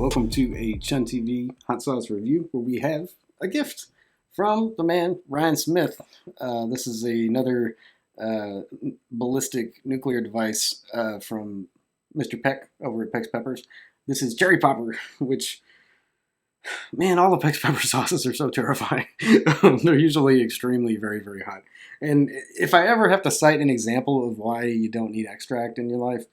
welcome to a ChunnTV hot sauce review where we have a gift from the man Ryan Smith. This is another ballistic nuclear device from Mr. Peck over at PexPeppers. This is cherry popper, which, man, all the PexPepper sauces are so terrifying. They're usually extremely very, very hot. And if I ever have to cite an example of why you don't need extract in your life,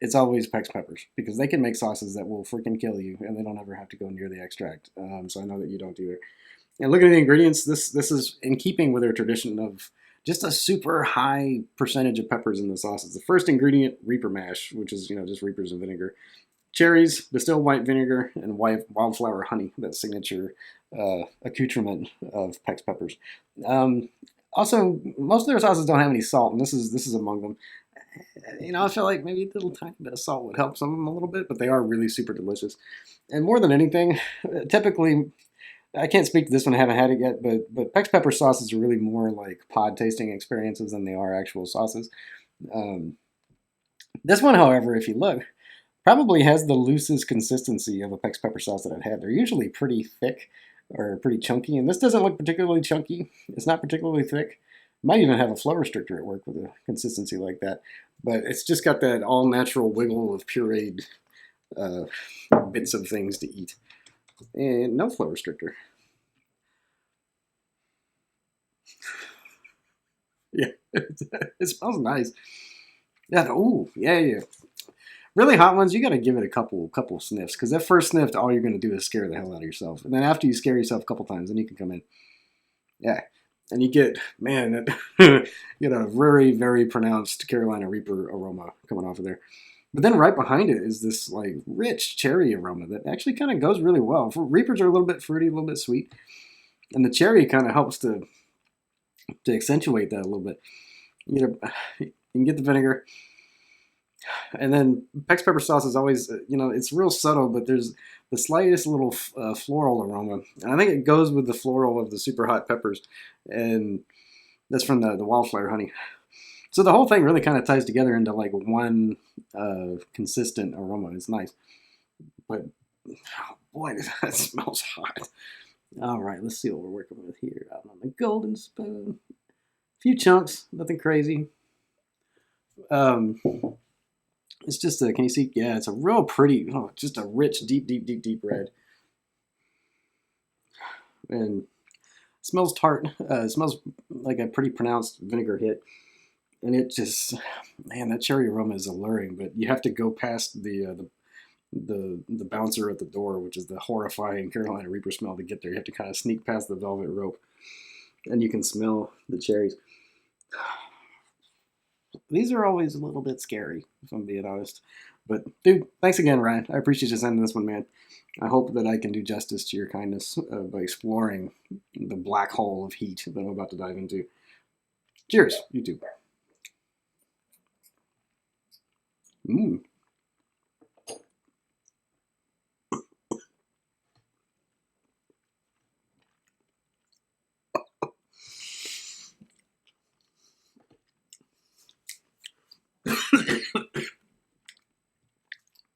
it's always PexPeppers, because they can make sauces that will freaking kill you, and they don't ever have to go near the extract. So I know that you don't either. And looking at the ingredients, this is in keeping with their tradition of just a super high percentage of peppers in the sauces. The first ingredient, Reaper mash, which is just Reapers and vinegar. Cherries, distilled white vinegar, and wildflower honey, that signature accoutrement of PexPeppers. Also, most of their sauces don't have any salt, and this is among them. I feel like maybe a little tiny bit of salt would help some of them a little bit, but they are really super delicious. And more than anything, typically, I can't speak to this one, I haven't had it yet, but PexPepper sauces are really more like pod tasting experiences than they are actual sauces. This one, however, if you look, probably has the loosest consistency of a PexPepper sauce that I've had. They're usually pretty thick or pretty chunky, and this doesn't look particularly chunky. It's not particularly thick. Might even have a flow restrictor at work with a consistency like that. But it's just got that all-natural wiggle of pureed bits of things to eat. And no flow restrictor. Yeah, it smells nice. Yeah, ooh, yeah. Really hot ones, you got to give it a couple sniffs, because that first sniff, all you're going to do is scare the hell out of yourself. And then after you scare yourself a couple times, then you can come in. Yeah. And you get, man, you get a very, very pronounced Carolina Reaper aroma coming off of there. But then right behind it is this like rich cherry aroma that actually kind of goes really well. Reapers are a little bit fruity, a little bit sweet, and the cherry kind of helps to accentuate that a little bit. You can get the vinegar, and then PexPepper sauce is always, it's real subtle, but there's the slightest little floral aroma. And I think it goes with the floral of the super hot peppers. And that's from the wildflower honey. So the whole thing really kind of ties together into like one consistent aroma. It's nice. But, oh boy, that smells hot. All right, let's see what we're working with here. Out on the golden spoon. A few chunks, nothing crazy. It's just a, can you see? Yeah, it's a real pretty, just a rich, deep red. And it smells tart. It smells like a pretty pronounced vinegar hit. And it just, man, that cherry aroma is alluring, but you have to go past the bouncer at the door, which is the horrifying Carolina Reaper smell to get there. You have to kind of sneak past the velvet rope, and you can smell the cherries. These are always a little bit scary, if I'm being honest. But, dude, thanks again, Ryan. I appreciate you sending this one, man. I hope that I can do justice to your kindness by exploring the black hole of heat that I'm about to dive into. Cheers, you too. Mmm.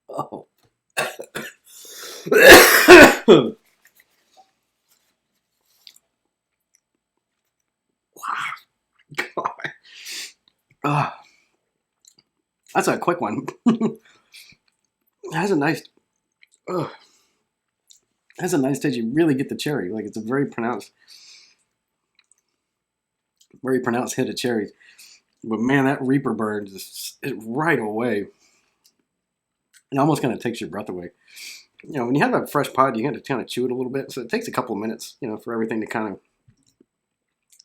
Oh. God. That's a quick one. It has a nice taste. You really get the cherry. Like, it's a very pronounced hit of cherries. But man, that Reaper burn just right away. It almost kind of takes your breath away. When you have a fresh pod, you have to kind of chew it a little bit. So it takes a couple of minutes, for everything to kind of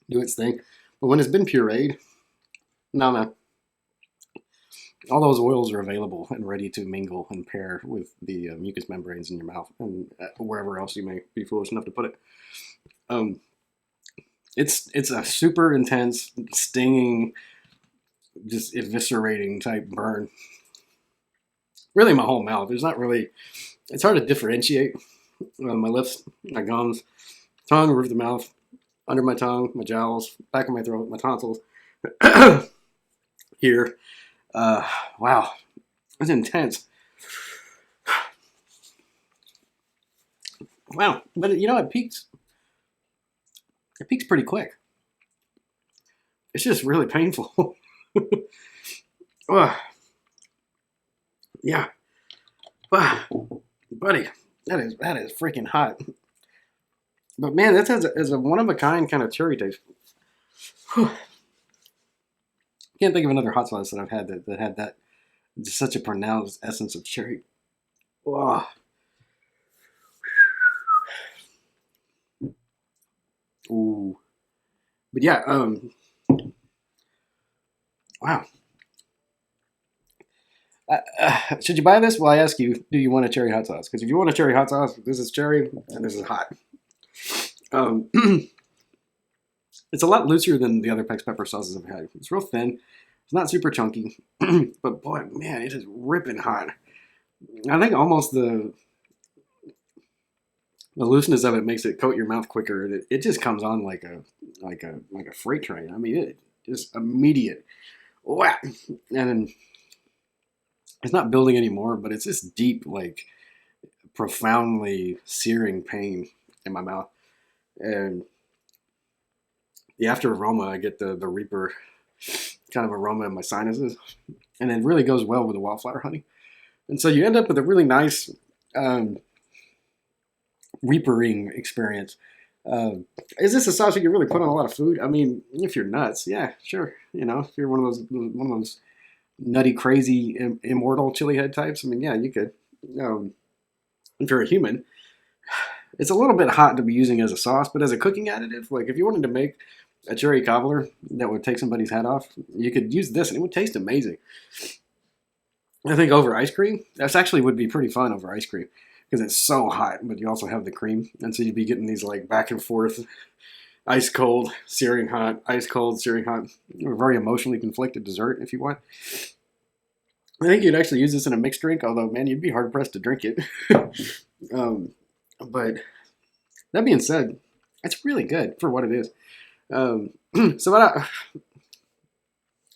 do its thing. But when it's been pureed, no, man. All those oils are available and ready to mingle and pair with the mucous membranes in your mouth and wherever else you may be foolish enough to put it. It's a super intense, stinging, just eviscerating type burn. Really, my whole mouth. There's not really. It's hard to differentiate. My lips, my gums, tongue, roof of the mouth, under my tongue, my jowls, back of my throat, my tonsils. Here. Wow. It's intense. Wow, but you know, it peaks. It peaks pretty quick. It's just really painful. Ugh. Yeah. Buddy, that is freaking hot. But man, that has a one of a kind kind of cherry taste. Whew. Can't think of another hot sauce that I've had that had that just such a pronounced essence of cherry. Wow. Ooh. But yeah, wow. Should you buy this? Well, I ask you, do you want a cherry hot sauce? Because if you want a cherry hot sauce, this is cherry and this is hot. It's a lot looser than the other PexPepper sauces I've had. It's real thin. It's not super chunky. But boy, man, it is ripping hot. I think almost the looseness of it makes it coat your mouth quicker. It just comes on like a freight train. I mean, it just immediate. Wow. And then it's not building anymore, but it's this deep, like profoundly searing pain in my mouth. And the after aroma, I get the Reaper kind of aroma in my sinuses. And it really goes well with the wildflower honey. And so you end up with a really nice Reapering experience. Is this a sauce you can really put on a lot of food? I mean, if you're nuts, yeah, sure. You know, if you're one of those nutty, crazy, immortal chili head types, I mean, yeah, you could. If you're a human, it's a little bit hot to be using as a sauce, but as a cooking additive, like if you wanted to make a cherry cobbler that would take somebody's head off, you could use this and it would taste amazing. I think over ice cream, that's actually would be pretty fun over ice cream because it's so hot, but you also have the cream, and so you'd be getting these like back and forth, ice cold, searing hot, ice cold, searing hot, a very emotionally conflicted dessert if you want. I think you'd actually use this in a mixed drink, although man, you'd be hard pressed to drink it. But that being said, it's really good for what it is. So what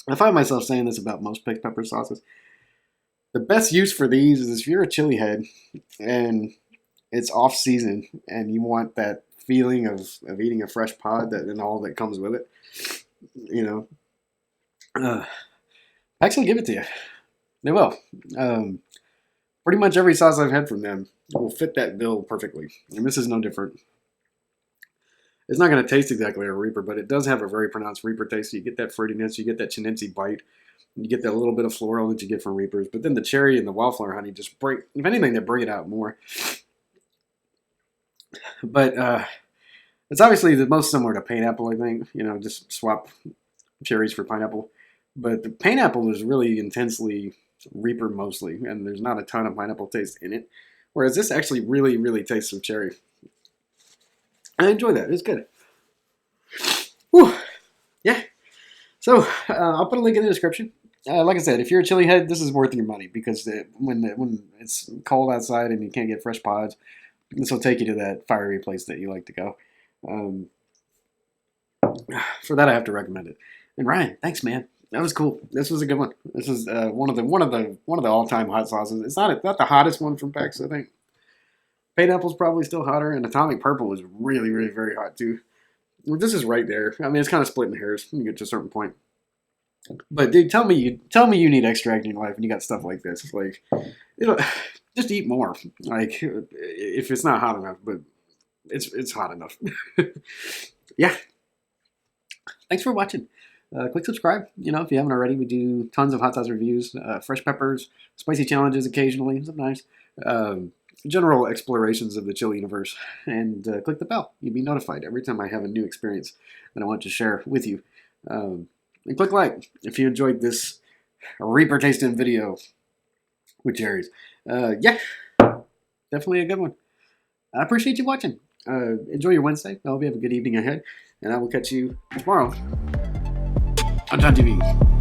I find myself saying this about most PexPepper sauces. The best use for these is if you're a chili head and it's off season and you want that feeling of eating a fresh pod and all that comes with it, you know, Pex will give it to you. They will. Pretty much every sauce I've had from them will fit that bill perfectly, and this is no different. It's not going to taste exactly like a Reaper, but it does have a very pronounced Reaper taste. So you get that fruitiness, you get that Chunn bite, you get that little bit of floral that you get from Reapers, but then the cherry and the wildflower honey just bring, if anything, they bring it out more. But it's obviously the most similar to pineapple, I think. You know, just swap cherries for pineapple. But the pineapple is really intensely Reaper mostly, and there's not a ton of pineapple taste in it. Whereas this actually really, really tastes of cherry. I enjoy that. It's good. Whew. Yeah. So I'll put a link in the description. Like I said, if you're a chili head, this is worth your money because when it's cold outside and you can't get fresh pods, this will take you to that fiery place that you like to go. For that, I have to recommend it. And Ryan, thanks, man. That was cool. This was a good one. This is one of the all-time hot sauces. It's not the hottest one from Pex, I think. Pineapple's probably still hotter, and Atomic Purple is really, really very hot too. This is right there. I mean, it's kind of splitting hairs when you get to a certain point. But dude, tell me you need extract in your life, and you got stuff like this. It's like, you know, just eat more. Like, if it's not hot enough, but it's hot enough. Yeah. Thanks for watching. Click subscribe. You know, if you haven't already, we do tons of hot sauce reviews, fresh peppers, spicy challenges occasionally, sometimes. General explorations of the chili universe, and click the bell. You'll be notified every time I have a new experience that I want to share with you. And click like if you enjoyed this Reaper tasting video with cherries. Yeah, definitely a good one. I appreciate you watching. Enjoy your Wednesday. I hope you have a good evening ahead, and I will catch you tomorrow on ChunnTV.